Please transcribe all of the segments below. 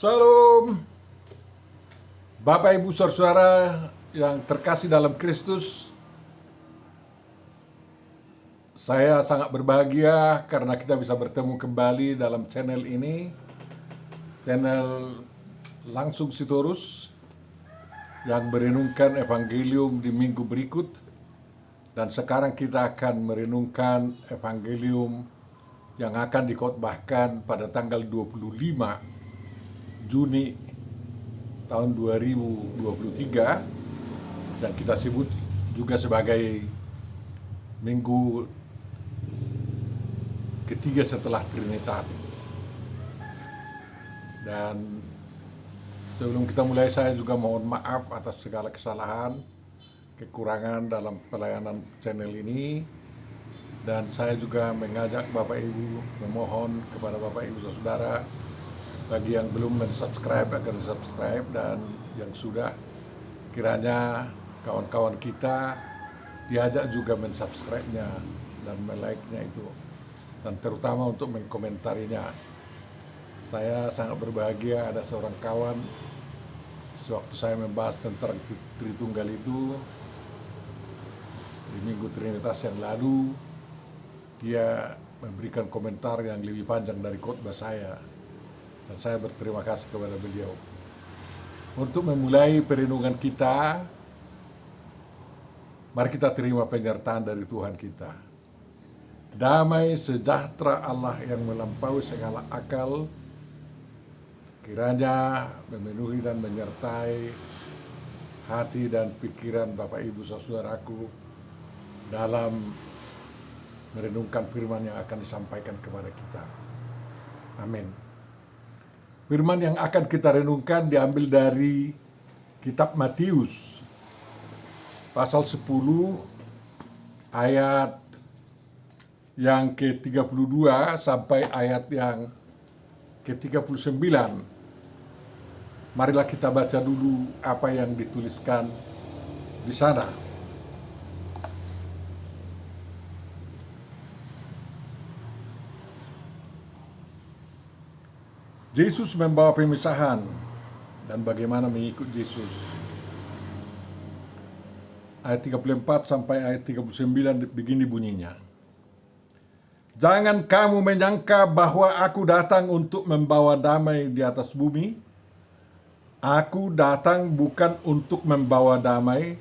Salam, Bapak Ibu Saudara yang terkasih dalam Kristus. Saya sangat berbahagia karena kita bisa bertemu kembali dalam channel ini, channel Langsung Sitorus, yang merenungkan Evangelium di minggu berikut. Dan sekarang kita akan merenungkan Evangelium yang akan dikhotbahkan pada tanggal 25 Juni tahun 2023, dan kita sebut juga sebagai minggu ketiga setelah Trinitatis. Dan sebelum kita mulai, saya juga mohon maaf atas segala kesalahan, kekurangan dalam pelayanan channel ini. Dan saya juga mengajak Bapak Ibu, memohon kepada Bapak Ibu Saudara, bagi yang belum mensubscribe agar subscribe, dan yang sudah, kiranya kawan-kawan kita diajak juga mensubscribe-nya dan melike-nya itu, dan terutama untuk mengkomentarinya. Saya sangat berbahagia ada seorang kawan, sewaktu saya membahas tentang Tritunggal itu di Minggu Trinitas yang lalu, dia memberikan komentar yang lebih panjang dari khotbah saya, dan saya berterima kasih kepada beliau. Untuk memulai perenungan kita, mari kita terima penyertaan dari Tuhan kita. Damai sejahtera Allah yang melampaui segala akal kiranya memenuhi dan menyertai hati dan pikiran Bapak Ibu Saudaraku dalam merenungkan firman yang akan disampaikan kepada kita. Amin. Firman yang akan kita renungkan diambil dari kitab Matius pasal 10 ayat yang ke-32 sampai ayat yang ke-39. Marilah kita baca dulu apa yang dituliskan di sana. Yesus membawa pemisahan dan bagaimana mengikut Yesus. Ayat 34 sampai ayat 39 begini bunyinya. Jangan kamu menyangka bahwa aku datang untuk membawa damai di atas bumi. Aku datang bukan untuk membawa damai,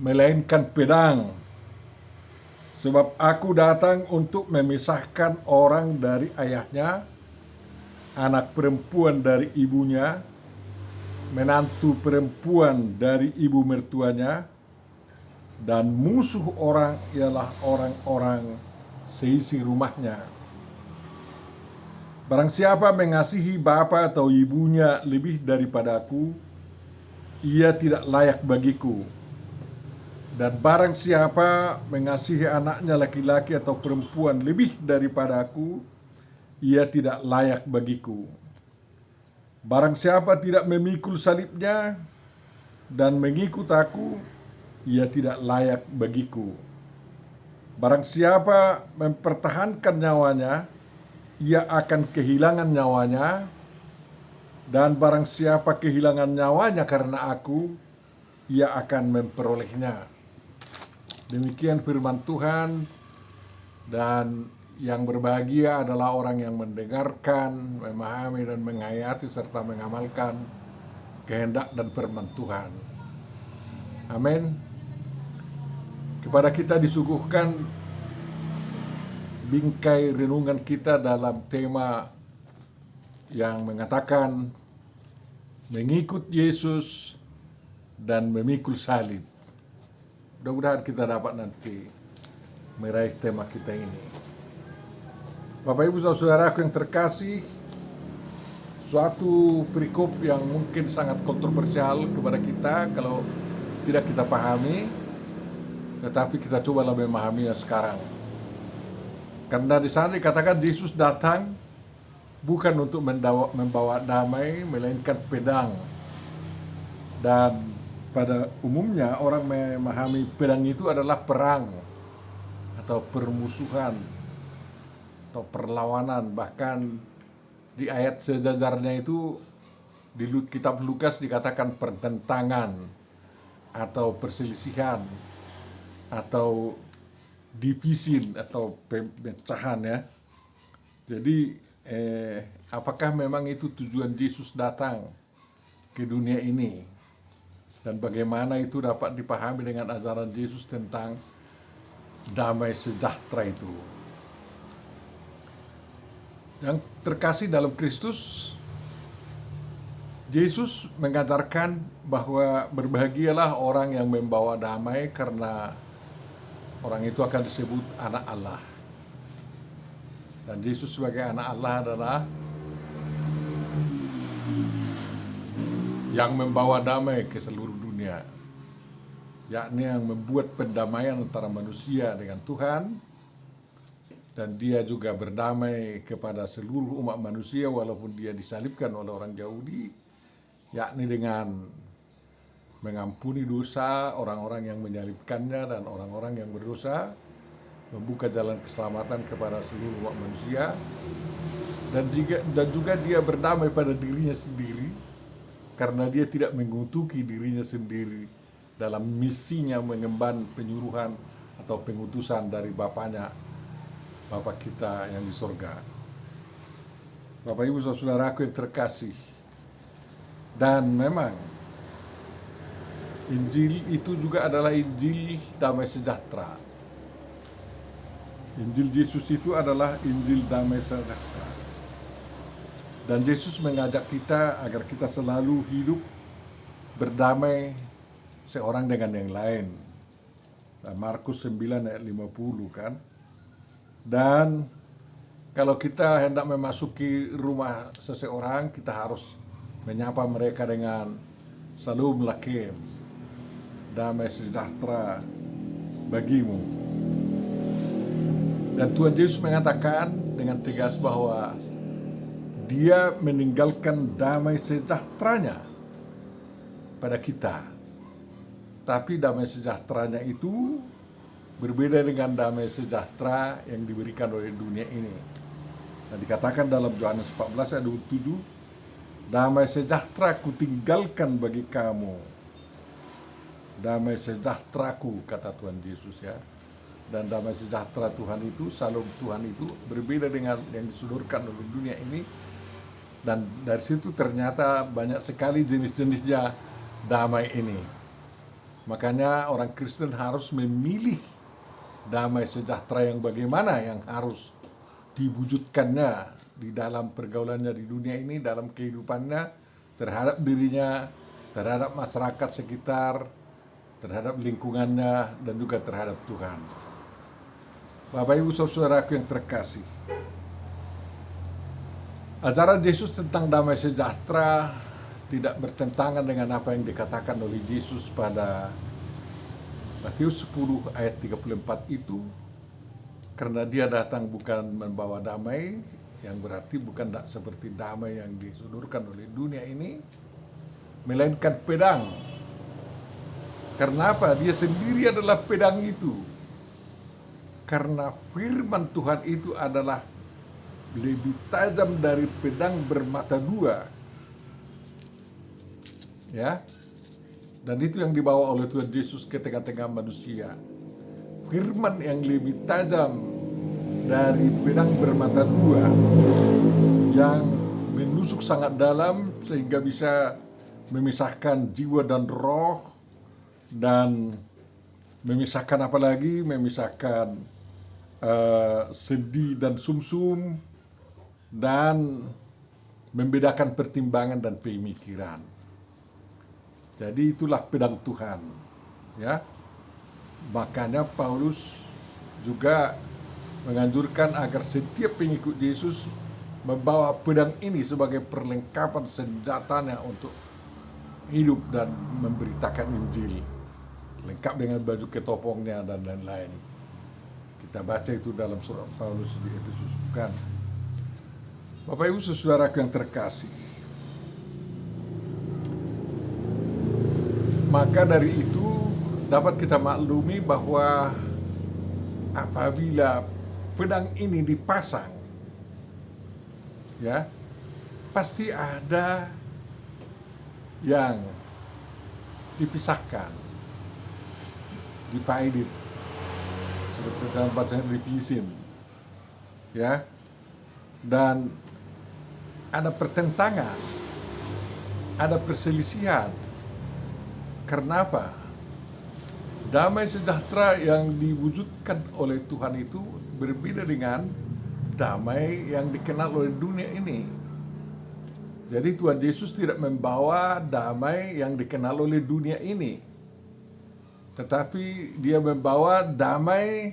melainkan pedang. Sebab aku datang untuk memisahkan orang dari ayahnya, anak perempuan dari ibunya, menantu perempuan dari ibu mertuanya, dan musuh orang ialah orang-orang seisi rumahnya. Barang siapa mengasihi bapa atau ibunya lebih daripada aku, ia tidak layak bagiku. Dan barang siapa mengasihi anaknya laki-laki atau perempuan lebih daripada aku, ia tidak layak bagiku. Barang siapa tidak memikul salibnya dan mengikut aku, ia tidak layak bagiku. Barang siapa mempertahankan nyawanya, ia akan kehilangan nyawanya. Dan barang siapa kehilangan nyawanya karena aku, ia akan memperolehnya. Demikian firman Tuhan, dan yang berbahagia adalah orang yang mendengarkan, memahami dan menghayati serta mengamalkan kehendak dan firman Tuhan. Amin. Kepada kita disuguhkan bingkai renungan kita dalam tema yang mengatakan mengikut Yesus dan memikul salib. Mudah-mudahan kita dapat nanti meraih tema kita ini. Bapak Ibu Saudaraku yang terkasih, suatu perikop yang mungkin sangat kontroversial kepada kita kalau tidak kita pahami, tetapi kita cobalah memahaminya sekarang. Karena di sana dikatakan Yesus datang bukan untuk membawa damai, melainkan pedang. Dan pada umumnya orang memahami pedang itu adalah perang atau permusuhan atau perlawanan. Bahkan di ayat sejajarnya itu Di kitab Lukas dikatakan pertentangan atau perselisihan atau divisin atau pemecahan ya. Jadi apakah memang itu tujuan Yesus datang ke dunia ini, dan bagaimana itu dapat dipahami dengan ajaran Yesus tentang damai sejahtera itu. Yang terkasih dalam Kristus, Yesus mengajarkan bahwa berbahagialah orang yang membawa damai, karena orang itu akan disebut anak Allah. Dan Yesus sebagai anak Allah adalah yang membawa damai ke seluruh dunia, yakni yang membuat pendamaian antara manusia dengan Tuhan, dan dia juga berdamai kepada seluruh umat manusia walaupun dia disalibkan oleh orang Yahudi, yakni dengan mengampuni dosa orang-orang yang menyalibkannya dan orang-orang yang berdosa, membuka jalan keselamatan kepada seluruh umat manusia, dan juga dia berdamai pada dirinya sendiri, karena dia tidak mengutuki dirinya sendiri dalam misinya mengemban penyuruhan atau pengutusan dari Bapaknya, Bapa kita yang di surga. Bapak Ibu saudaraku yang terkasih, dan memang Injil itu juga adalah Injil damai sejahtera. Injil Yesus itu adalah Injil damai sejahtera. Dan Yesus mengajak kita agar kita selalu hidup berdamai seorang dengan yang lain. Markus 9 ayat 50 kan. Dan kalau kita hendak memasuki rumah seseorang, kita harus menyapa mereka dengan Shalom Lakem, damai sejahtera bagimu. Dan Tuhan Yesus mengatakan dengan tegas bahwa dia meninggalkan damai sejahteranya pada kita. Tapi damai sejahteranya itu berbeda dengan damai sejahtera yang diberikan oleh dunia ini. Nah, dikatakan dalam Yohanes 14 ayat 27, damai sejahtera kutinggalkan bagi kamu. Damai sejahteraku, kata Tuhan Yesus ya. Dan damai sejahtera Tuhan itu, Shalom Tuhan itu berbeda dengan yang disodorkan oleh dunia ini. Dan dari situ ternyata banyak sekali jenis-jenisnya damai ini. Makanya orang Kristen harus memilih damai sejahtera yang bagaimana yang harus diwujudkannya di dalam pergaulannya di dunia ini, dalam kehidupannya, terhadap dirinya, terhadap masyarakat sekitar, terhadap lingkungannya, dan juga terhadap Tuhan. Bapak Ibu saudaraku yang terkasih, ajaran Yesus tentang damai sejahtera tidak bertentangan dengan apa yang dikatakan oleh Yesus pada Matius 10 ayat 34 itu, karena dia datang bukan membawa damai, yang berarti bukan seperti damai yang disodorkan oleh dunia ini, melainkan pedang. Karena apa? Dia sendiri adalah pedang itu. Karena firman Tuhan itu adalah lebih tajam dari pedang bermata dua. Ya. Dan itu yang dibawa oleh Tuhan Yesus ke tengah-tengah manusia. Firman yang lebih tajam dari pedang bermata dua, yang menusuk sangat dalam sehingga bisa memisahkan jiwa dan roh, dan memisahkan apalagi, memisahkan sendi dan sumsum, dan membedakan pertimbangan dan pemikiran. Jadi itulah pedang Tuhan, ya. Makanya Paulus juga menganjurkan agar setiap pengikut Yesus membawa pedang ini sebagai perlengkapan senjatanya untuk hidup dan memberitakan Injil, lengkap dengan baju ketopongnya dan lain-lain. Kita baca itu dalam surat Paulus di Efesus, bukan? Bapak Ibu saudaraku yang terkasih, maka dari itu dapat kita maklumi bahwa apabila pedang ini dipasang, ya, pasti ada yang dipisahkan, divided, seperti dalam bahasa division, ya, dan ada pertentangan, ada perselisihan. Karena apa? Damai sejahtera yang diwujudkan oleh Tuhan itu berbeda dengan damai yang dikenal oleh dunia ini. Jadi Tuhan Yesus tidak membawa damai yang dikenal oleh dunia ini, tetapi dia membawa damai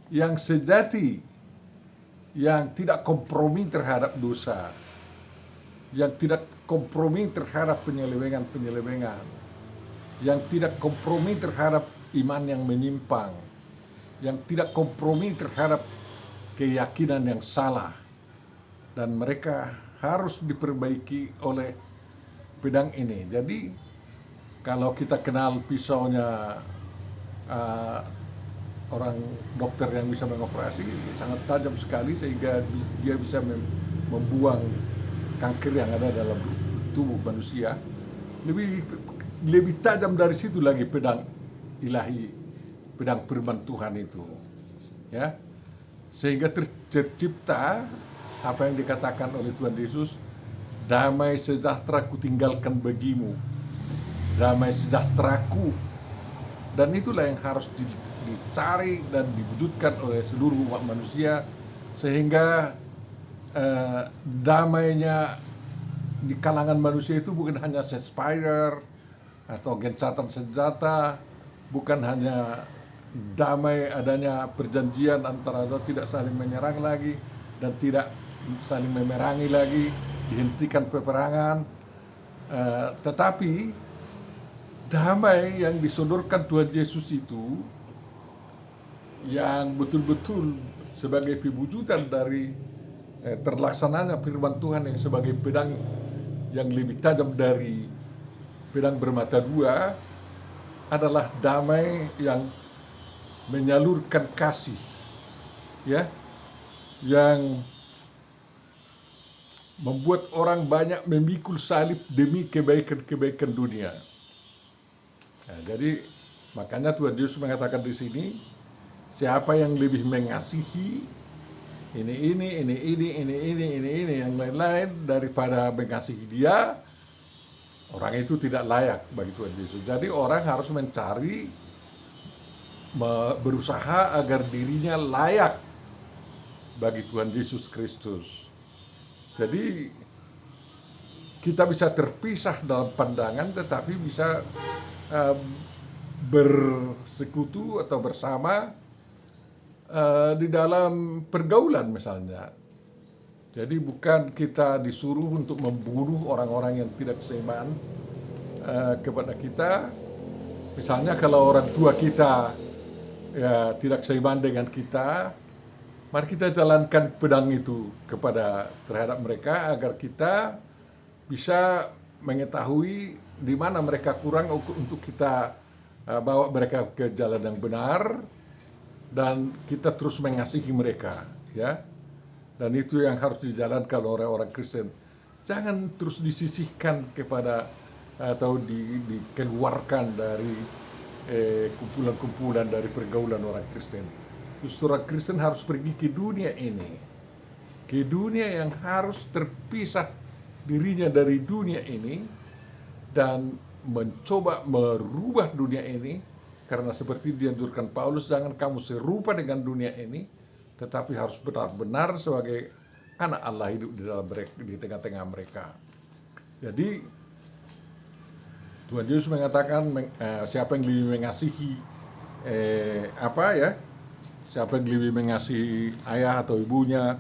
yang sejati, yang tidak kompromi terhadap dosa, yang tidak kompromi terhadap penyelewengan, yang tidak kompromi terhadap iman yang menyimpang, yang tidak kompromi terhadap keyakinan yang salah, dan mereka harus diperbaiki oleh pedang ini. Jadi kalau kita kenal pisaunya orang dokter yang bisa mengoperasi, sangat tajam sekali sehingga dia bisa membuang kanker yang ada dalam tubuh manusia. Lebih tajam dari situ lagi pedang ilahi, pedang firman Tuhan itu, ya, sehingga tercipta apa yang dikatakan oleh Tuhan Yesus, damai sejahtera kutinggalkan bagimu, damai sejahteraku. Dan itulah yang harus dicari dan diwujudkan oleh seluruh umat manusia, sehingga damainya di kalangan manusia itu bukan hanya ceasefire atau gencatan senjata, bukan hanya damai adanya perjanjian antara tidak saling menyerang lagi dan tidak saling memerangi lagi, dihentikan peperangan, tetapi damai yang disodorkan Tuhan Yesus itu yang betul-betul sebagai pewujudan dari terlaksananya firman Tuhan yang sebagai pedang yang lebih tajam dari pedang bermata dua, adalah damai yang menyalurkan kasih, ya, yang membuat orang banyak memikul salib demi kebaikan-kebaikan dunia. Nah, jadi makanya Tuhan Yesus mengatakan di sini, siapa yang lebih mengasihi ini yang lain-lain daripada mengasihi dia, orang itu tidak layak bagi Tuhan Yesus. Jadi orang harus mencari, berusaha agar dirinya layak bagi Tuhan Yesus Kristus. Jadi kita bisa terpisah dalam pandangan, tetapi bisa bersekutu atau bersama di dalam pergaulan misalnya. Jadi bukan kita disuruh untuk membunuh orang-orang yang tidak seiman kepada kita. Misalnya kalau orang tua kita ya tidak seiman dengan kita, mari kita jalankan pedang itu terhadap mereka agar kita bisa mengetahui di mana mereka kurang untuk kita bawa mereka ke jalan yang benar, dan kita terus mengasihi mereka, ya. Dan itu yang harus dijalankan oleh orang Kristen. Jangan terus disisihkan kepada atau dikeluarkan dari kumpulan-kumpulan dari pergaulan orang Kristen. Justru orang Kristen harus pergi ke dunia ini, ke dunia yang harus terpisah dirinya dari dunia ini dan mencoba merubah dunia ini. Karena seperti dianjurkan Paulus, jangan kamu serupa dengan dunia ini, tetapi harus benar-benar sebagai anak Allah hidup di tengah-tengah mereka. Jadi Tuhan Yesus mengatakan, siapa yang lebih mengasihi siapa yang lebih mengasihi ayah atau ibunya,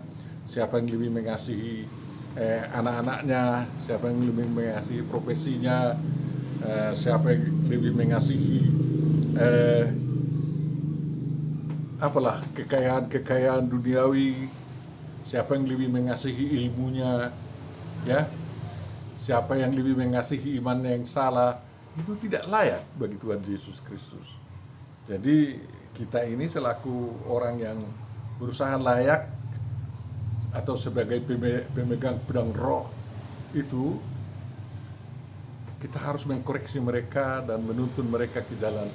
siapa yang lebih mengasihi anak-anaknya, siapa yang lebih mengasihi profesinya, siapa yang lebih mengasihi kekayaan duniawi, siapa yang lebih mengasihi ilmunya, ya, siapa yang lebih mengasihi iman yang salah, itu tidak layak bagi Tuhan Yesus Kristus. Jadi kita ini selaku orang yang berusaha layak atau sebagai pemegang pedang roh itu kita harus mengkoreksi mereka dan menuntun mereka ke jalan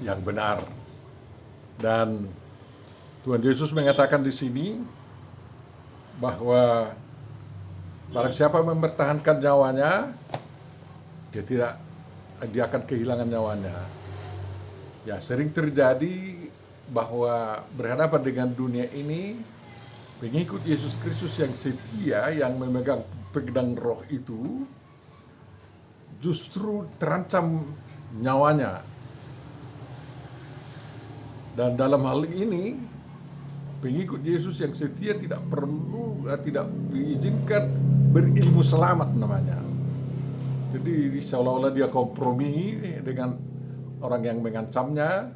yang benar. Dan Tuhan Yesus mengatakan di sini bahwa barang siapa mempertahankan nyawanya, dia akan kehilangan nyawanya. Ya, sering terjadi bahwa berhadapan dengan dunia ini, pengikut Yesus Kristus yang setia, yang memegang pedang roh itu, justru terancam nyawanya. Dan dalam hal ini, pengikut Yesus yang setia tidak diizinkan berilmu selamat namanya. Jadi seolah-olah dia kompromi dengan orang yang mengancamnya,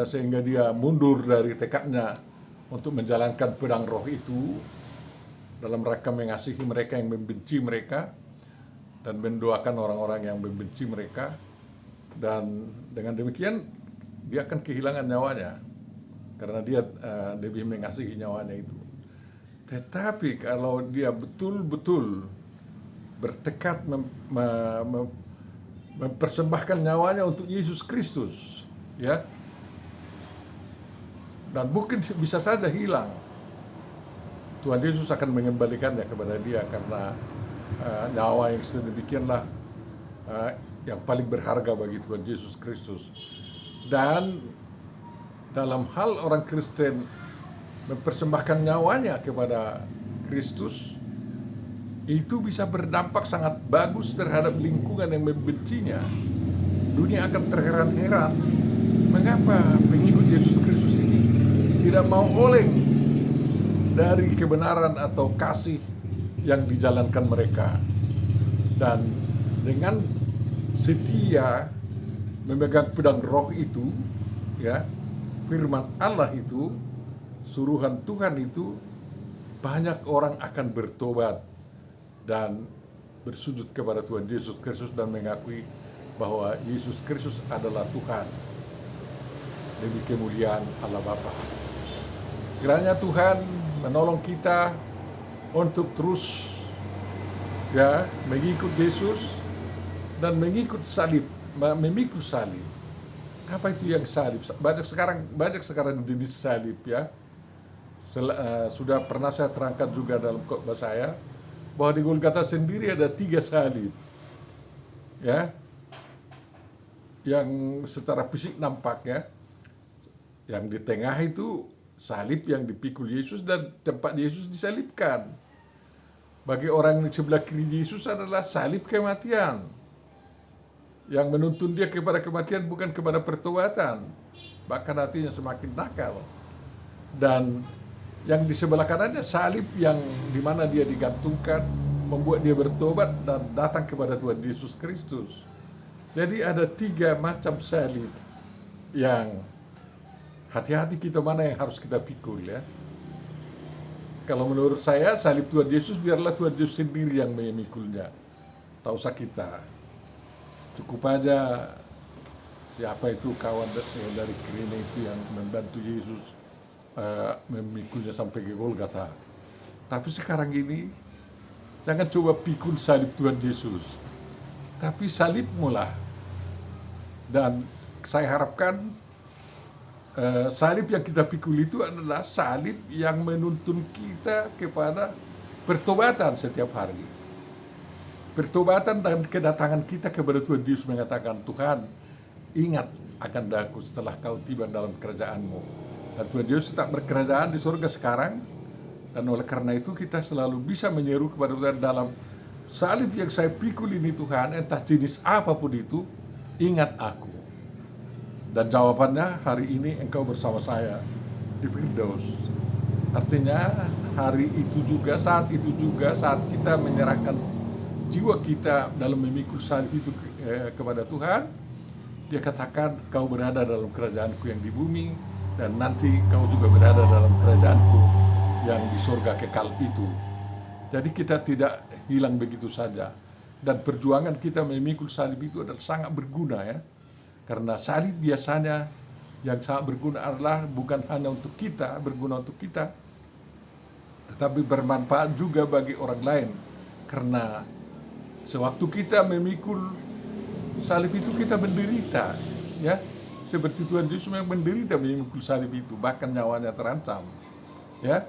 sehingga dia mundur dari tekadnya untuk menjalankan pedang roh itu dalam rangka mengasihi mereka yang membenci mereka dan mendoakan orang-orang yang membenci mereka. Dan dengan demikian dia akan kehilangan nyawanya karena dia lebih mengasihi nyawanya itu. Tetapi kalau dia betul-betul bertekad mempersembahkan nyawanya untuk Yesus Kristus, ya, dan mungkin bisa saja hilang, Tuhan Yesus akan mengembalikannya kepada dia karena nyawa yang sedemikianlah yang paling berharga bagi Tuhan Yesus Kristus. Dan dalam hal orang Kristen mempersembahkan nyawanya kepada Kristus, itu bisa berdampak sangat bagus terhadap lingkungan yang membencinya. Dunia akan terheran-heran, mengapa pengikut Yesus Kristus ini tidak mau oleng dari kebenaran atau kasih yang dijalankan mereka. Dan dengan setia memegang pedang roh itu, ya, firman Allah itu, suruhan Tuhan itu, banyak orang akan bertobat dan bersujud kepada Tuhan Yesus Kristus dan mengakui bahwa Yesus Kristus adalah Tuhan demi kemuliaan Allah Bapa. Kiranya Tuhan menolong kita untuk terus, ya, mengikut Yesus dan mengikut salib, memikul salib. Apa itu yang salib? Banyak sekarang jenis salib, ya. Sudah pernah saya terangkan juga dalam khotbah saya bahwa di Golgota sendiri ada 3 salib, ya, yang secara fisik nampak, ya. Yang di tengah itu salib yang dipikul Yesus dan tempat Yesus disalibkan. Bagi orang di sebelah kiri Yesus adalah salib kematian, yang menuntun dia kepada kematian, bukan kepada pertobatan, bahkan hatinya semakin nakal. Dan yang di sebelah kanannya salib yang dimana dia digantungkan, membuat dia bertobat dan datang kepada Tuhan Yesus Kristus. Jadi ada 3 macam salib yang hati-hati kita mana yang harus kita pikul, ya. Kalau menurut saya salib Tuhan Yesus biarlah Tuhan Yesus sendiri yang memikulnya, tak usah kita. Cukup aja siapa itu kawan dari Kirene itu yang membantu Yesus memikulnya sampai ke Golgota. Tapi sekarang ini jangan coba pikul salib Tuhan Yesus, tapi salibmu lah. Dan saya harapkan salib yang kita pikul itu adalah salib yang menuntun kita kepada pertobatan setiap hari. Pertobatan dan kedatangan kita kepada Tuhan Yesus mengatakan, Tuhan, ingat akan daku setelah kau tiba dalam kerajaan-Mu. Dan Tuhan Yesus tetap berkerajaan di surga sekarang. Dan oleh karena itu kita selalu bisa menyeru kepada Tuhan dalam salib yang saya pikul ini, Tuhan, entah jenis apapun itu, ingat aku. Dan jawabannya, hari ini engkau bersama saya di Firdaus. Artinya hari itu juga, saat itu juga, saat kita menyerahkan jiwa kita dalam memikul salib itu kepada Tuhan, dia katakan, kau berada dalam kerajaanku yang di bumi, dan nanti kau juga berada dalam kerajaanku yang di surga kekal itu. Jadi kita tidak hilang begitu saja. Dan perjuangan kita memikul salib itu adalah sangat berguna, ya. Karena salib biasanya yang sangat berguna adalah bukan hanya untuk kita, berguna untuk kita, tetapi bermanfaat juga bagi orang lain. Karena Sewaktu kita memikul salib itu kita menderita, ya. Seperti Tuhan Yesus yang menderita memikul salib itu, bahkan nyawanya terancam, ya.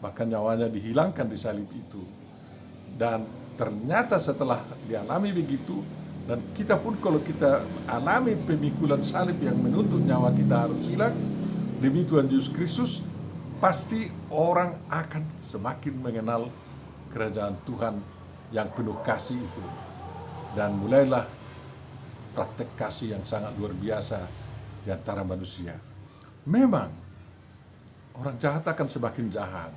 Bahkan nyawanya dihilangkan di salib itu. Dan ternyata setelah dialami begitu, dan kita pun kalau kita alami pemikulan salib yang menuntut nyawa kita harus hilang demi Tuhan Yesus Kristus, pasti orang akan semakin mengenal kerajaan Tuhan yang penuh kasih itu. Dan mulailah praktek kasih yang sangat luar biasa di antara manusia. Memang orang jahat akan semakin jahat,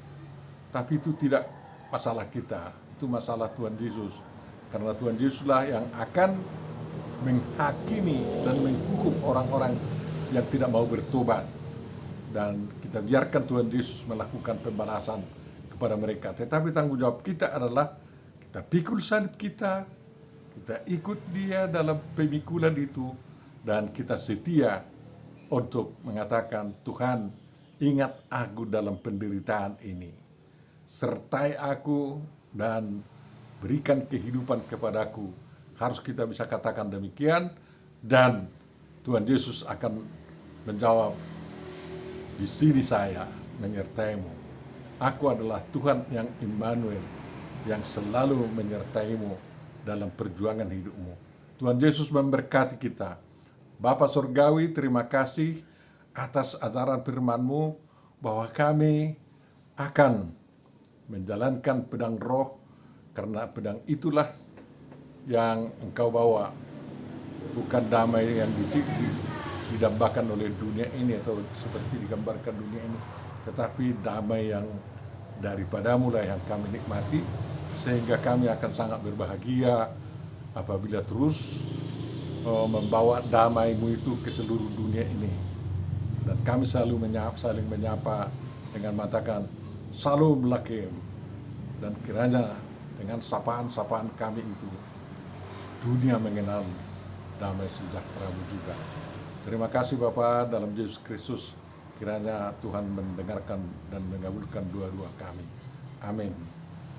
tapi itu tidak masalah kita, itu masalah Tuhan Yesus. Karena Tuhan Yesuslah yang akan menghakimi dan menghukum orang-orang yang tidak mau bertobat. Dan kita biarkan Tuhan Yesus melakukan pembalasan kepada mereka. Tetapi tanggung jawab kita adalah kita pikul salib kita ikut dia dalam pemikulan itu, dan kita setia untuk mengatakan, Tuhan, ingat aku dalam penderitaan ini. Sertai aku dan berikan kehidupan kepadaku. Harus kita bisa katakan demikian, dan Tuhan Yesus akan menjawab, di sini saya menyertaimu. Aku adalah Tuhan yang Immanuel, yang selalu menyertaimu dalam perjuangan hidupmu. Tuhan Yesus memberkati kita. Bapa Surgawi, terima kasih atas ajaran firman-Mu bahwa kami akan menjalankan pedang roh, karena pedang itulah yang Engkau bawa, bukan damai yang didambakan oleh dunia ini atau seperti digambarkan dunia ini, tetapi damai yang daripadamu lah yang kami nikmati, sehingga kami akan sangat berbahagia apabila terus membawa damai-Mu itu ke seluruh dunia ini. Dan kami selalu saling menyapa dengan mengatakan Shalom Lakem, dan kiranya dengan sapaan-sapaan kami itu dunia mengenal damai sejahtera-Mu juga. Terima kasih Bapa, dalam Yesus Kristus kiranya Tuhan mendengarkan dan mengabulkan doa-doa kami. Amin.